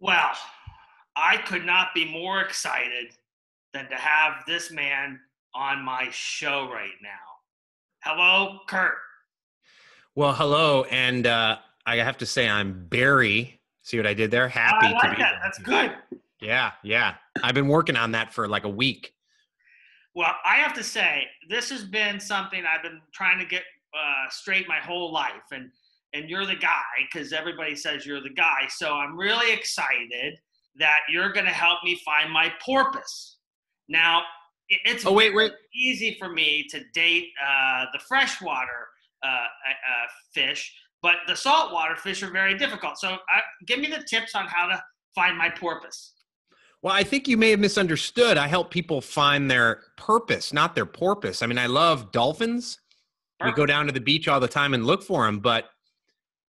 Well, I could not be more excited than to have this man on my show right now. Hello, Curt. Well, hello, and I have to say I'm very, see what I did there? I Happy to like be that. here with That's you. good. Yeah, yeah. I've been working on that for like a week. Well, I have to say, this has been something I've been trying to get straight my whole life, and you're the guy because everybody says you're the guy. So I'm really excited that you're going to help me find my porpoise. Now, it's Oh, very wait. easy for me to date the freshwater fish, but the saltwater fish are very difficult. So give me the tips on how to find my porpoise. Well, I think you may have misunderstood. I help people find their purpose, not their porpoise. I mean, I love dolphins. We go Perfect. down to the beach all the time and look for them, but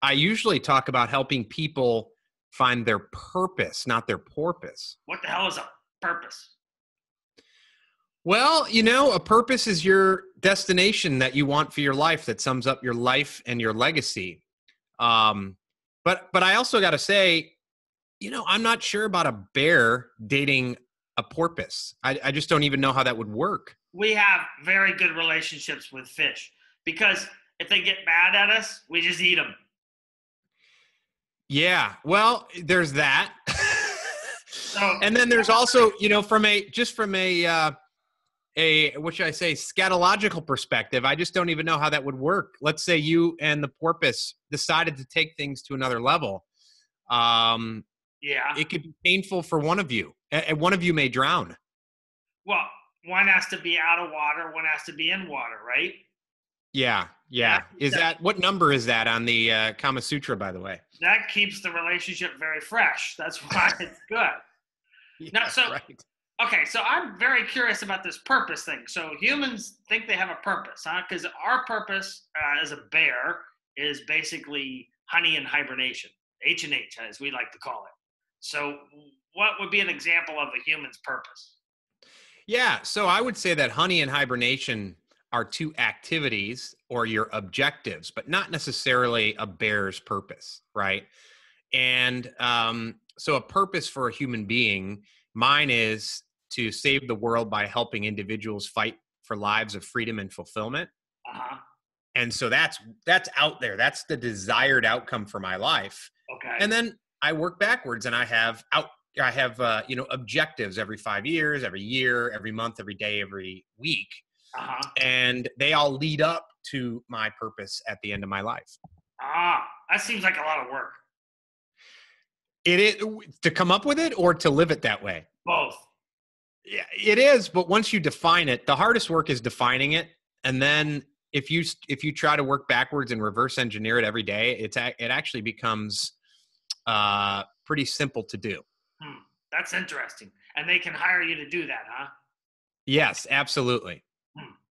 I usually talk about helping people find their purpose, not their porpoise. What the hell is a purpose? Well, a purpose is your destination that you want for your life that sums up your life and your legacy. Um, but I also got to say, I'm not sure about a bear dating a porpoise. I just don't even know how that would work. We have very good relationships with fish because if they get mad at us, we just eat them. Yeah, well, there's that. So, And then there's also, from a what should I say, scatological perspective, I just don't even know how that would work. Let's say you and the porpoise decided to take things to another level. Um, yeah. it could be painful for one of you, and one of you may drown. Well, one has to be out of water, one has to be in water, right? Yeah, That yeah. Is that what number is that on the Kama Sutra, by the way? that keeps the relationship very fresh. That's why it's good. Now, Yeah, so right. okay, so I'm very curious about this purpose thing. So humans think they have a purpose, huh? Because our purpose as a bear is basically honey and hibernation, H and H, as we like to call it. So, what would be an example of a human's purpose? Yeah, so I would say that honey and hibernation are two activities or your objectives, but not necessarily a bear's purpose, right? And so, a purpose for a human being, mine is to save the world by helping individuals fight for lives of freedom and fulfillment. Uh huh. And so that's out there. That's the desired outcome for my life. Okay. And then I work backwards, and I have objectives every 5 years, every year, every month, every day, every week, Uh huh. and they all lead up to my purpose at the end of my life. That seems like a lot of work. It is to come up with it or to live it that way. Both. Yeah, it is, but once you define it, the hardest work is defining it, and then if you try to work backwards and reverse engineer it every day, it actually becomes pretty simple to do. Hmm. That's interesting. And they can hire you to do that, huh? Yes, absolutely.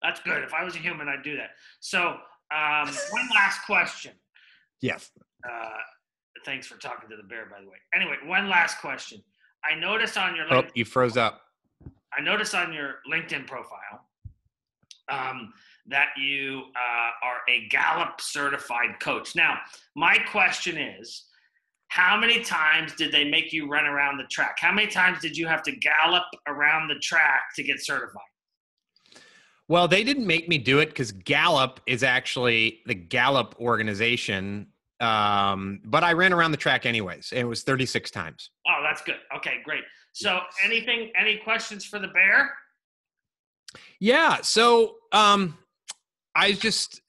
That's good. If I was a human, I'd do that. So, one last question. Yes. Uh, Thanks for talking to the bear, by the way. Anyway, one last question. I noticed on your Oh, LinkedIn, you froze up. I noticed on your LinkedIn profile that you are a Gallop certified coach. Now, my question is, how many times did they make you run around the track? How many times did you have to gallop around the track to get certified? Well, they didn't make me do it because Gallop is actually the Gallop organization. But I ran around the track anyways. And it was 36 times. Oh, that's good. Okay, great. So, any questions for the bear? Yeah. So I just,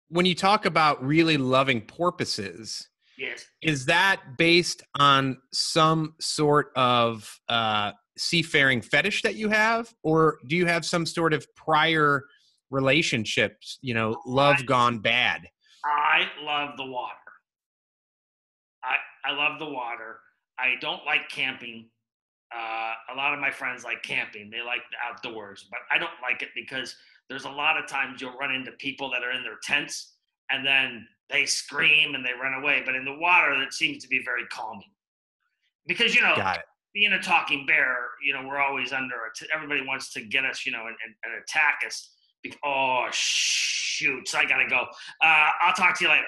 when you talk about really loving porpoises, Yes. is that based on some sort of seafaring fetish that you have, or do you have some sort of prior relationships, love gone bad? I love the water. I love the water. I don't like camping. A lot of my friends like camping. They like the outdoors, but I don't like it because there's a lot of times you'll run into people that are in their tents and then they scream and they run away. But in the water, it seems to be very calming because Got it. being a talking bear, we're always under. Everybody wants to get us, and attack us. Oh shoot! So I gotta go. I'll talk to you later.